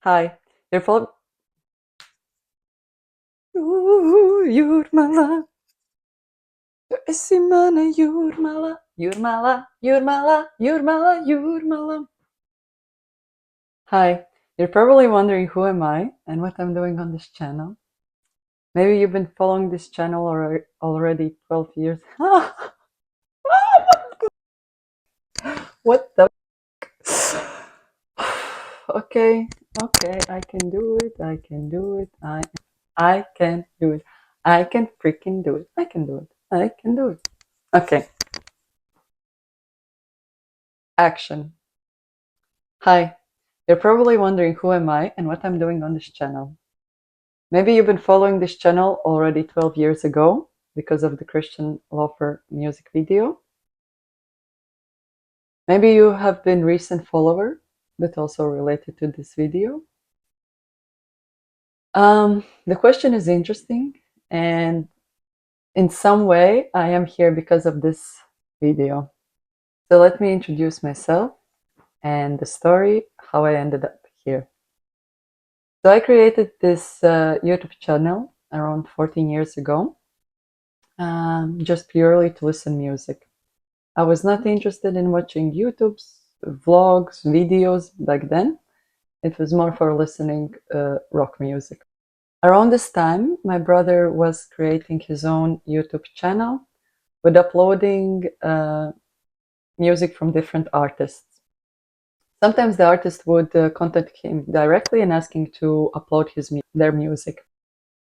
Hi, you're full. Jurmala, Simana, Jurmala, Jurmala, Jurmala, Jurmala, Jurmala. Hi, you're probably wondering who am I and what I'm doing on this channel. Maybe you've been following this channel already 12 years. What the? Okay, okay, I can do it. I can do it. I can do it. I can freaking do it. I can do it. I can do it. Okay, action. Hi, you're probably wondering who am I and what I'm doing on this channel. Maybe you've been following this channel already 12 years ago because of the Christian Löffler music video. Maybe you have been recent follower, but also related to this video. The question is interesting, and in some way I am here because of this video. So let me introduce myself and the story, how I ended up here. So I created this YouTube channel around 14 years ago, just purely to listen music. I was not interested in watching YouTube's vlogs, videos back then. It was more for listening rock music. Around this time, my brother was creating his own YouTube channel with uploading music from different artists. Sometimes the artist would contact him directly and asking to upload their music.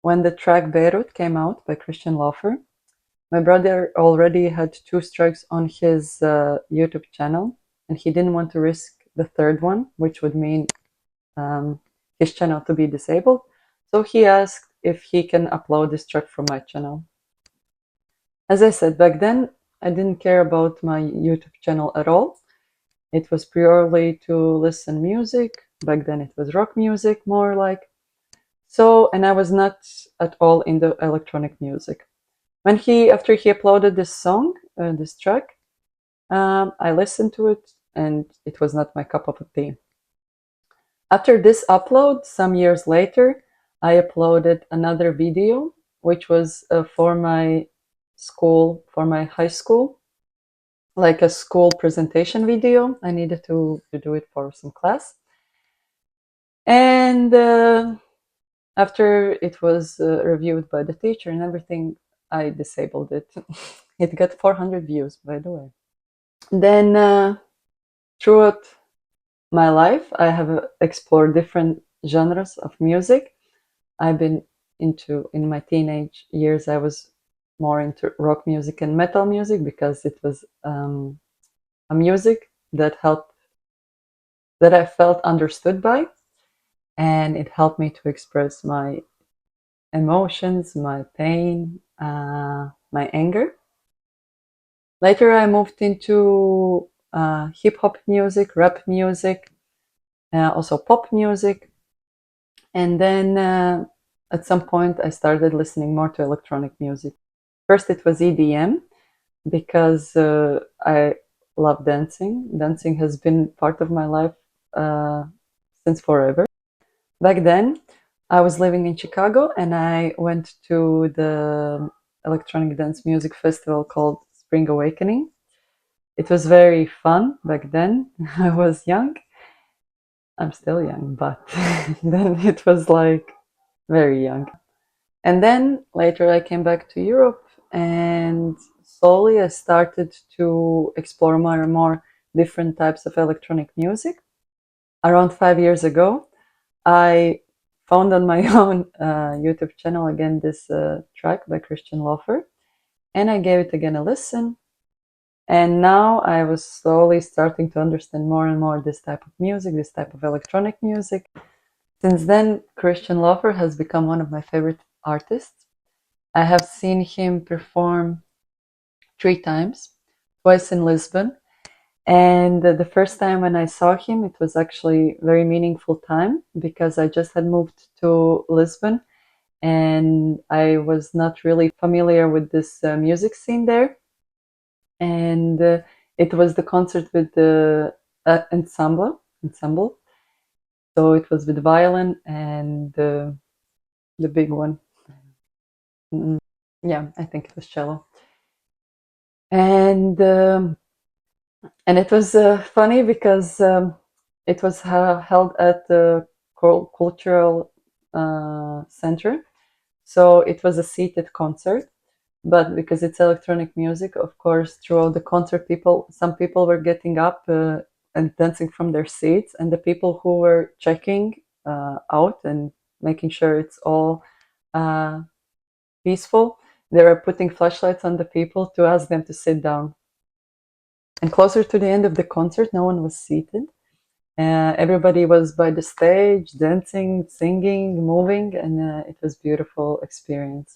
When the track Beirut came out by Christian Löffler, my brother already had 2 strikes on his YouTube channel, and he didn't want to risk the third one, which would mean his channel to be disabled. So he asked if he can upload this track from my channel. As I said, back then, I didn't care about my YouTube channel at all. It was purely to listen music. Back then it was rock music, more like. So, and I was not at all into electronic music. After he uploaded this song, this track, I listened to it and it was not my cup of tea. After this upload, some years later, I uploaded another video, which was for my school, for my high school, like a school presentation video. I needed to do it for some class. And after it was reviewed by the teacher and everything, I disabled it. It got 400 views, by the way. Then, throughout my life, I have explored different genres of music. I've been in my teenage years, I was more into rock music and metal music because it was a music that I felt understood by, and it helped me to express my emotions, my pain, my anger. Later, I moved into hip hop music, rap music, also pop music. And then at some point, I started listening more to electronic music. First, it was EDM because I love dancing. Dancing has been part of my life since forever. Back then, I was living in Chicago and I went to the electronic dance music festival called Spring Awakening. It was very fun back then. I was young. I'm still young, but then it was like very young. And then later I came back to Europe and slowly I started to explore more and more different types of electronic music. Around 5 years ago, I found on my own YouTube channel again this track by Christian Löffler, and I gave it again a listen. And now I was slowly starting to understand more and more this type of music, this type of electronic music. Since then, Christian Löffler has become one of my favorite artists. I have seen him perform 3 times, twice in Lisbon. And the first time when I saw him, it was actually a very meaningful time because I just had moved to Lisbon and I was not really familiar with this music scene there. And it was the concert with the ensemble. So it was with violin and the big one. Yeah, I think it was cello. And it was funny because it was held at the cultural center, so it was a seated concert. But because it's electronic music, of course, throughout the concert, some people were getting up and dancing from their seats, and the people who were checking out and making sure it's all uh, peaceful, they were putting flashlights on the people to ask them to sit down. And closer to the end of the concert, no one was seated. Everybody was by the stage, dancing, singing, moving, and it was a beautiful experience.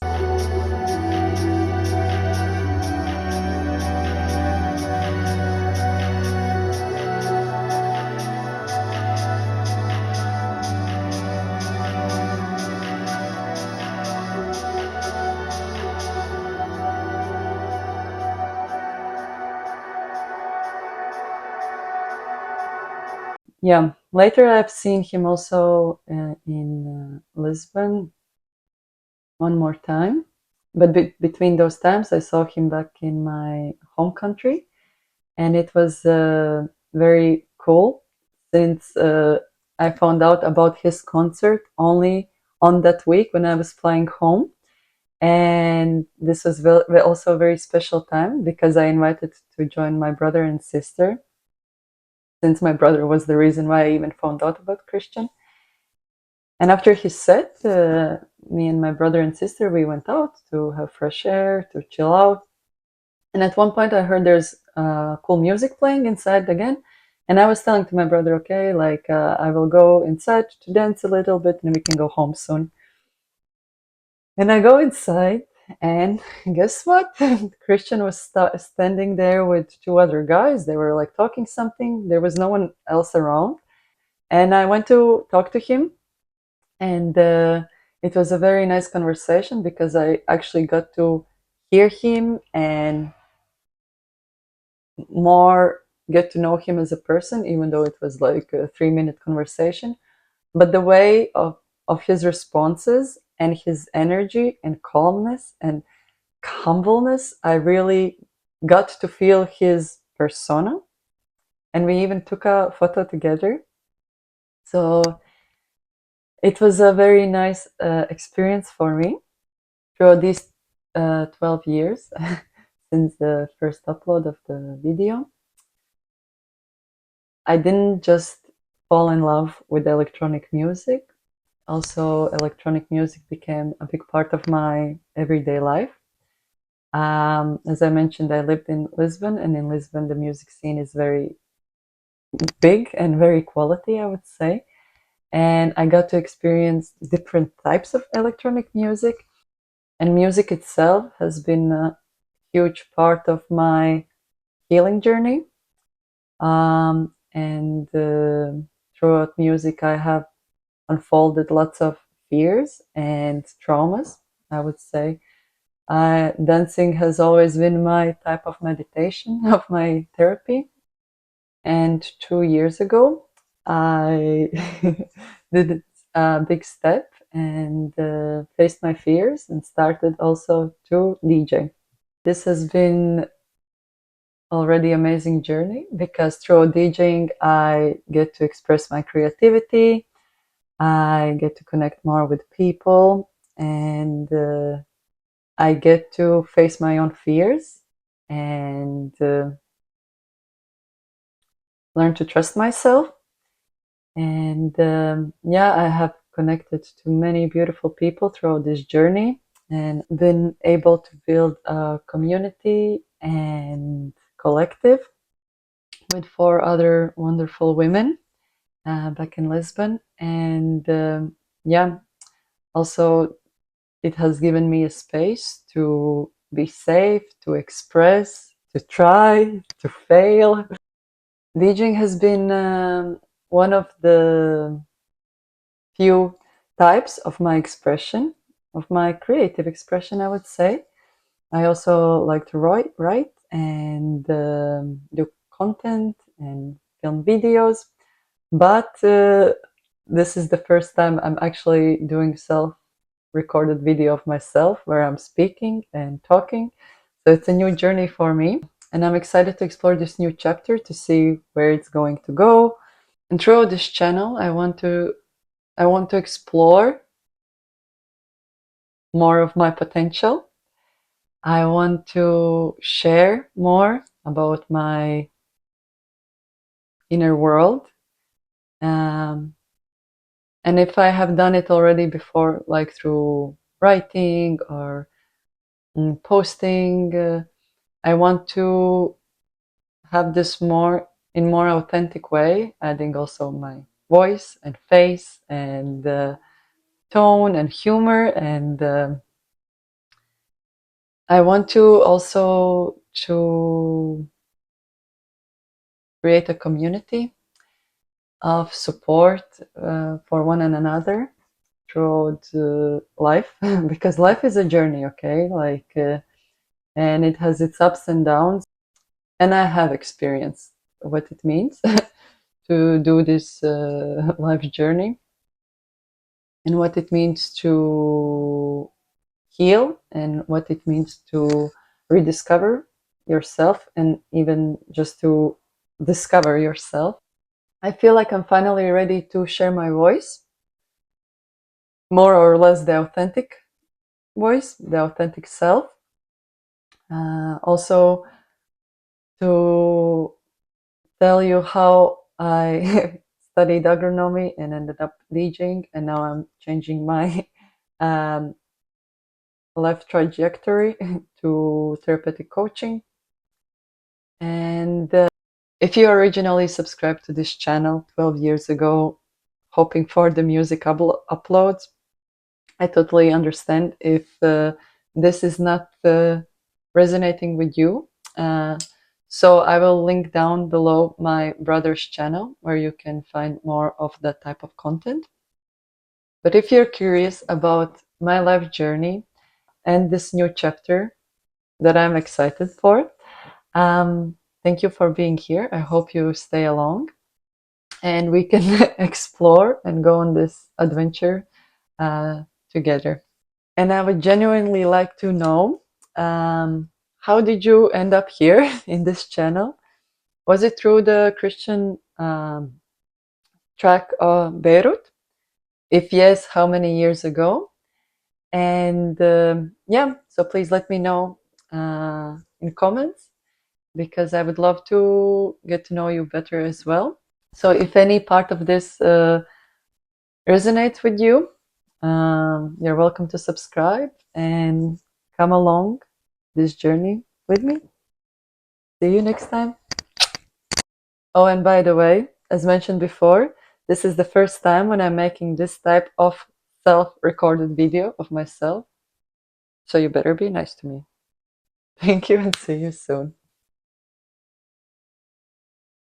Yeah, later I've seen him also in Lisbon one more time. But between those times, I saw him back in my home country, and it was very cool since I found out about his concert only on that week when I was flying home. And this was also a very special time because I invited to join my brother and sister, since my brother was the reason why I even found out about Christian. And after his set, me and my brother and sister, we went out to have fresh air, to chill out. And at one point, I heard there's cool music playing inside again. And I was telling to my brother, okay, like I will go inside to dance a little bit and we can go home soon. And I go inside, and guess what? Christian was standing there with two other guys. They were like talking something. There was no one else around. And I went to talk to him, and it was a very nice conversation because I actually got to hear him and more get to know him as a person, even though it was like a 3-minute conversation. But the way of his responses and his energy and calmness and humbleness, I really got to feel his persona. And we even took a photo together. So it was a very nice experience for me throughout these 12 years since the first upload of the video. I didn't just fall in love with electronic music. Also, electronic music became a big part of my everyday life. As I mentioned, I lived in Lisbon, and in Lisbon, the music scene is very big and very quality, I would say. And I got to experience different types of electronic music. And music itself has been a huge part of my healing journey. And throughout music, I have unfolded lots of fears and traumas, I would say. Dancing has always been my type of meditation, of my therapy. And 2 years ago, I did a big step and faced my fears and started also to DJ. This has been already amazing journey because through DJing I get to express my creativity, I get to connect more with people, and I get to face my own fears and learn to trust myself. And yeah, I have connected to many beautiful people throughout this journey and been able to build a community and collective with 4 other wonderful women back in Lisbon. And yeah, also it has given me a space to be safe, to express, to try, to fail. DJing has been one of the few types of my expression, of my creative expression, I would say. I also like to write and do content and film videos, but this is the first time I'm actually doing self-recorded video of myself where I'm speaking and talking. So it's a new journey for me, and I'm excited to explore this new chapter to see where it's going to go. And throughout this channel, I want to explore more of my potential. I want to share more about my inner world. Um, and if I have done it already before, like through writing or posting, I want to have this more authentic way, adding also my voice and face and tone and humor. And I want to also to create a community of support for one and another throughout life because life is a journey, okay, and it has its ups and downs, and I have experienced what it means to do this life journey and what it means to heal and what it means to rediscover yourself and even just to discover yourself. I feel like I'm finally ready to share my voice, more or less the authentic voice, the authentic self. Also, to tell you how I studied agronomy and ended up DJing, and now I'm changing my um, life trajectory to therapeutic coaching. And if you originally subscribed to this channel 12 years ago, hoping for the music uploads, I totally understand if this is not resonating with you. So I will link down below my brother's channel where you can find more of that type of content. But if you're curious about my life journey and this new chapter that I'm excited for, thank you for being here. I hope you stay along and we can explore and go on this adventure together. And I would genuinely like to know, how did you end up here in this channel? Was it through the Christian track Beirut? If yes, how many years ago? And yeah, so please let me know in comments because I would love to get to know you better as well. So if any part of this resonates with you, you're welcome to subscribe and come along this journey with me. See you next time. Oh, and by the way, as mentioned before, this is the first time when I'm making this type of self-recorded video of myself. So you better be nice to me. Thank you and see you soon.